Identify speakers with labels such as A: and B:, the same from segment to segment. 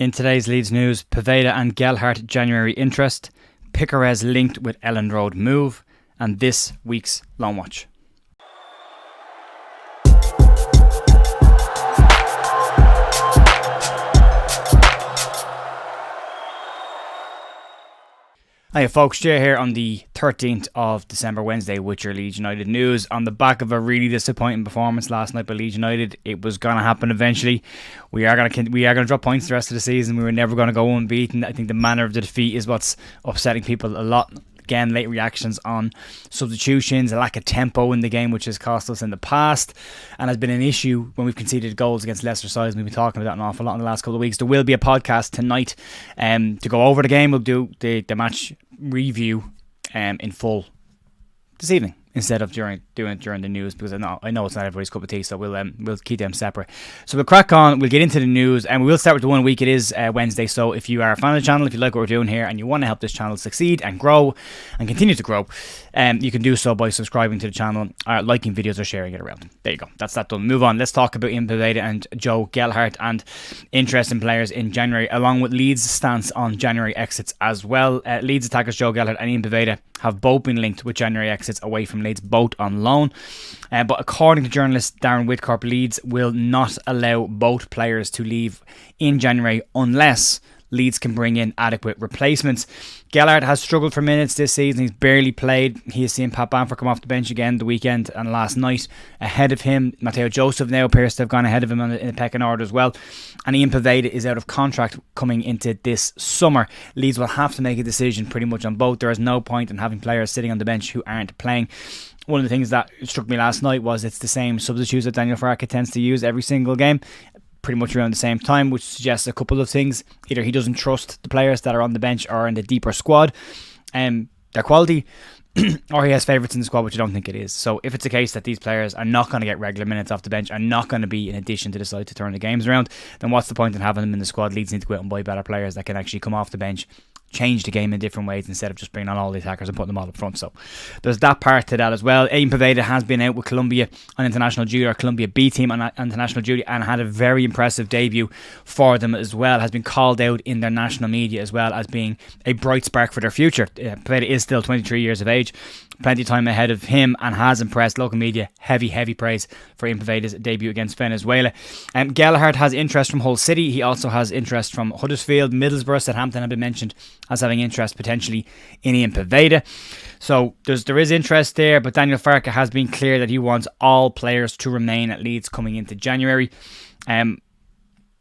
A: In today's Leeds news, Poveda and Gelhardt January interest, Piquerez linked with Ellen Road move, and this week's Loan Watch. Hiya folks, Jay here on the 13th of December, Wednesday, with your Leeds United news. On the back of a really disappointing performance last night by Leeds United, it was going to happen eventually. We are going to drop points the rest of the season. We were never going to go unbeaten. I think the manner of the defeat is what's upsetting people a lot. Again, late reactions on substitutions, a lack of tempo in the game, which has cost us in the past and has been an issue when we've conceded goals against lesser sides. We've been talking about that an awful lot in the last couple of weeks. There will be a podcast tonight to go over the game. We'll do the match review in full this evening instead of doing it during the news, because I know it's not everybody's cup of tea, so we'll keep them separate. So we'll crack on, we'll get into the news, and we will start with the 1 week. It is Wednesday, so if you are a fan of the channel, if you like what we're doing here and you want to help this channel succeed and grow and continue to grow, you can do so by subscribing to the channel, liking videos, or sharing it around. There you go, that's that done. Move on, let's talk about Ian Poveda and Joe Gelhardt and interest in players in January, along with Leeds' stance on January exits as well. Leeds attackers Joe Gelhardt and Ian Poveda have both been linked with January exits away from Leeds, both on loan. But according to journalist Darren Whitcorp, Leeds will not allow both players to leave in January unless Leeds can bring in adequate replacements. Gelhardt has struggled for minutes this season. He's barely played. He has seen Pat Bamford come off the bench again the weekend and last night. Ahead of him, Matteo Joseph now appears to have gone ahead of him in the pecking order as well. And Ian Poveda is out of contract coming into this summer. Leeds will have to make a decision pretty much on both. There is no point in having players sitting on the bench who aren't playing. One of the things that struck me last night was it's the same substitutes that Daniel Farke tends to use every single game, pretty much around the same time, which suggests a couple of things. Either he doesn't trust the players that are on the bench or in the deeper squad, their quality, or he has favourites in the squad, which I don't think it is. So if it's the case that these players are not going to get regular minutes off the bench, are not going to be an addition to the side to turn the games around, then what's the point in having them in the squad? Leeds need to go out and buy better players that can actually come off the bench, change the game in different ways instead of just bringing on all the attackers and putting them all up front. So there's that part to that as well. Ian Poveda has been out with Colombia on international duty, or Colombia B team on international duty, and had a very impressive debut for them as well. Has been called out in their national media as well as being a bright spark for their future. Poveda is still 23 years of age, plenty of time ahead of him, and has impressed local media. Heavy praise for Ian Poveda's debut against Venezuela. Gelhardt has interest from Hull City. He also has interest from Huddersfield, Middlesbrough, Southampton have been mentioned as having interest potentially in Ian Poveda. So there is interest there, but Daniel Farke has been clear that he wants all players to remain at Leeds coming into January.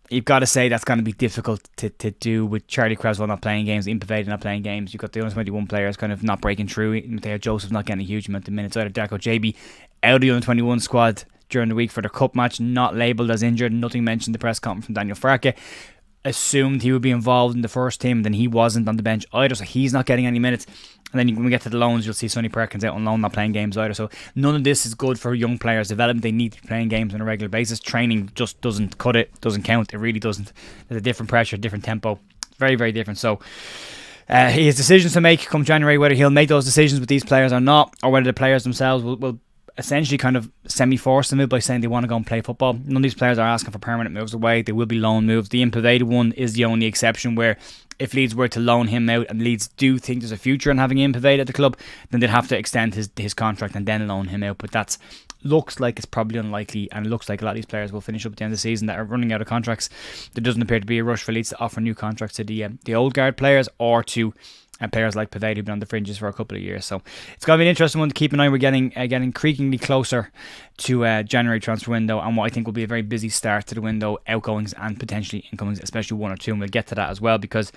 A: You've got to say that's going to be difficult to do with Charlie Cresswell not playing games, Ian Poveda not playing games. You've got the under 21 players kind of not breaking through. Matteo Joseph not getting a huge amount of minutes. Either Darko JB out of the under 21 squad during the week for the cup match, not labelled as injured. Nothing mentioned in the press conference from Daniel Farke. Assumed he would be involved in the first team, and then he wasn't on the bench either, so he's not getting any minutes. And then when we get to the loans, you'll see Sonny Perkins out on loan, not playing games either. So none of this is good for young players' development. They need to be playing games on a regular basis. Training just doesn't cut it, doesn't count. It really doesn't. There's a different pressure, different tempo. Very different. So he has decisions to make come January, whether he'll make those decisions with these players or not, or whether the players themselves will essentially kind of semi-force the move by saying they want to go and play football. None of these players are asking for permanent moves away. They will be loan moves. The Ian Poveda one is the only exception, where if Leeds were to loan him out, and Leeds do think there's a future in having Ian Poveda at the club, then they'd have to extend his contract and then loan him out. But that looks like it's probably unlikely, and it looks like a lot of these players will finish up at the end of the season that are running out of contracts. There doesn't appear to be a rush for Leeds to offer new contracts to the old guard players, or to players like Poveda who've been on the fringes for a couple of years. So it's going to be an interesting one to keep an eye on. We're getting creakingly closer to January transfer window, and what I think will be a very busy start to the window, outgoings and potentially incomings, especially one or two, and we'll get to that as well, because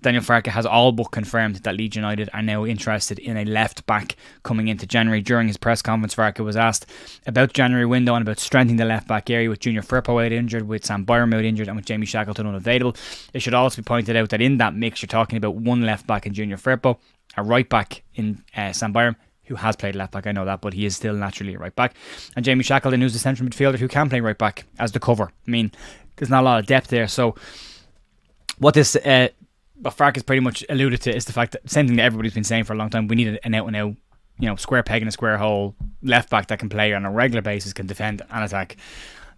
A: Daniel Farke has all but confirmed that Leeds United are now interested in a left back coming into January. During his press conference, Farke was asked about the January window and about strengthening the left back area, with Junior Firpo out injured, with Sam Byram out injured, and with Jamie Shackleton unavailable. It should also be pointed out that in that mix you're talking about one left back in Junior Firpo, a right back in Sam Byram, who has played left back, I know that, but he is still naturally a right back, and Jamie Shackleton, who's the central midfielder who can play right back as the cover. I mean, there's not a lot of depth there. So what Farke has pretty much alluded to is the fact that, same thing that everybody's been saying for a long time, we need an out and out, square peg in a square hole left back that can play on a regular basis, can defend and attack.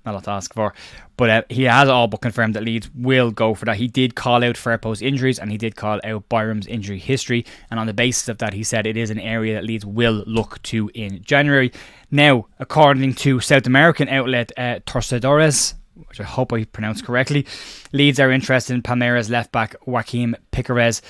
A: Not a lot to ask for. But he has all but confirmed that Leeds will go for that. He did call out Firpo's injuries and he did call out Byram's injury history. And on the basis of that, he said it is an area that Leeds will look to in January. Now, according to South American outlet Torcedores, which I hope I pronounced correctly, Leeds are interested in Palmeiras left-back Joaquim Piquerez.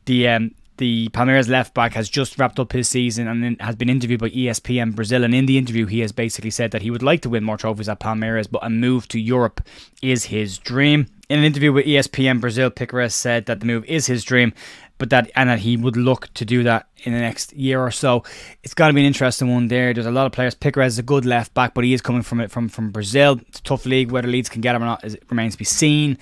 A: The Palmeiras left-back has just wrapped up his season and then has been interviewed by ESPN Brazil. And in the interview, he has basically said that he would like to win more trophies at Palmeiras, but a move to Europe is his dream. In an interview with ESPN Brazil, Piquerez said that the move is his dream, but that he would look to do that in the next year or so. It's got to be an interesting one there. There's a lot of players. Piquerez is a good left-back, but he is coming from Brazil. It's a tough league. Whether Leeds can get him or not remains to be seen.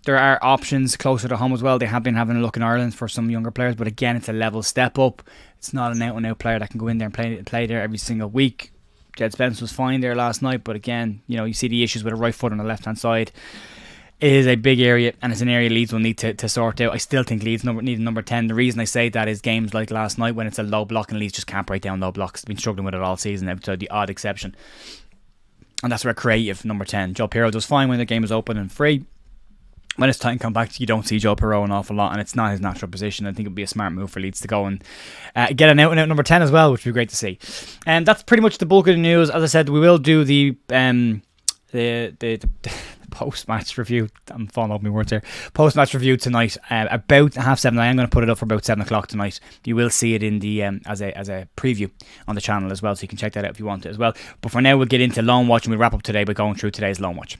A: There are options closer to home as well. They have been having a look in Ireland for some younger players, but again, it's a level step up. It's not an out-and-out player that can go in there and play there every single week. Jed Spence was fine there last night, but again, you see the issues with a right foot on the left-hand side. It is a big area, and it's an area Leeds will need to sort out. I still think Leeds need a number 10. The reason I say that is games like last night when it's a low block and Leeds just can't break down low blocks. They've been struggling with it all season, outside the odd exception. And that's where creative number 10. Joe Pirro does fine when the game is open and free. When it's time to come back, you don't see Joe Pirro an awful lot, and it's not his natural position. I think it would be a smart move for Leeds to go and get an out-and-out number 10 as well, which would be great to see. And that's pretty much the bulk of the news. As I said, we will do the post-match review. I'm falling off my words here. Post-match review tonight, about 7:30. I'm going to put it up for about 7 o'clock tonight. You will see it in the as a preview on the channel as well, so you can check that out if you want it as well. But for now, we'll get into Loan Watch, and we'll wrap up today by going through today's Loan Watch.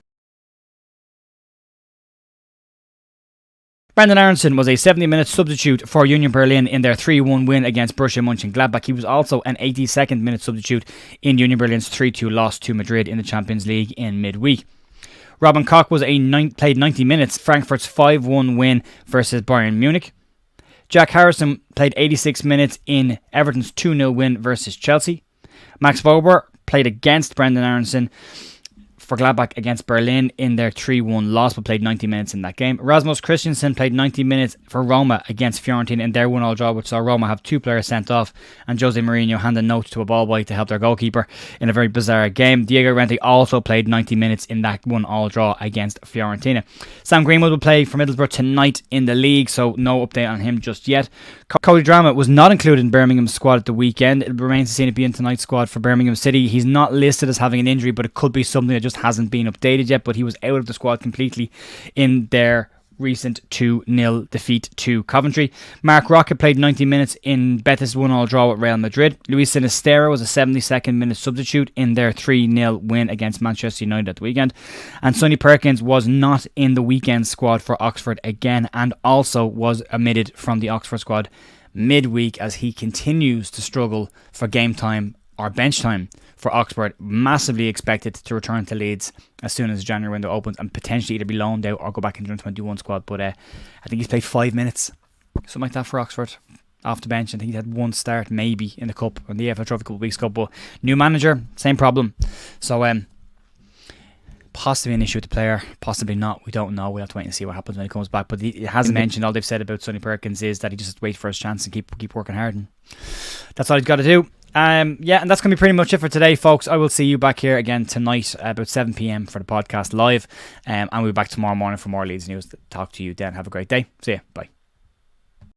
A: Brenden Aaronson was a 70-minute substitute for Union Berlin in their 3-1 win against Borussia Mönchengladbach. He was also an 82nd minute substitute in Union Berlin's 3-2 loss to Madrid in the Champions League in midweek. Robin Koch played 90 minutes, Frankfurt's 5-1 win versus Bayern Munich. Jack Harrison played 86 minutes in Everton's 2-0 win versus Chelsea. Max Bober played against Brenden Aaronson for Gladbach against Berlin in their 3-1 loss, but played 90 minutes in that game. Rasmus Christensen played 90 minutes for Roma against Fiorentina in their 1-1 draw, which saw Roma have 2 players sent off, and Jose Mourinho hand a note to a ball boy to help their goalkeeper in a very bizarre game. Diego Rente also played 90 minutes in that 1-1 draw against Fiorentina. Sam Greenwood will play for Middlesbrough tonight in the league, so no update on him just yet. Cody Drama was not included in Birmingham's squad at the weekend. It remains to see if he'll be in tonight's squad for Birmingham City. He's not listed as having an injury, but it could be something that just hasn't been updated yet, but he was out of the squad completely in their recent 2-0 defeat to Coventry. Mark Rocket played 90 minutes in Betis' 1-1 draw with Real Madrid. Luis Sinisterra was a 72nd minute substitute in their 3-0 win against Manchester United at the weekend. And Sonny Perkins was not in the weekend squad for Oxford again, and also was omitted from the Oxford squad midweek as he continues to struggle for game time or bench time for Oxford. Massively expected to return to Leeds as soon as the January window opens and potentially either be loaned out or go back into the 21 squad. But I think he's played 5 minutes, something like that, for Oxford off the bench. I think he had 1 start maybe in the Cup, in the EFL Trophy a couple of weeks ago. But new manager, same problem. So possibly an issue with the player, possibly not. We don't know. We'll have to wait and see what happens when he comes back. But it hasn't mentioned. All they've said about Sonny Perkins is that he just has to wait for his chance and keep working hard. And that's all he's got to do. And that's going to be pretty much it for today, folks. I will see you back here again tonight about 7 p.m. for the podcast live. And we'll be back tomorrow morning for more Leeds news. Talk to you then. Have a great day. See ya. Bye.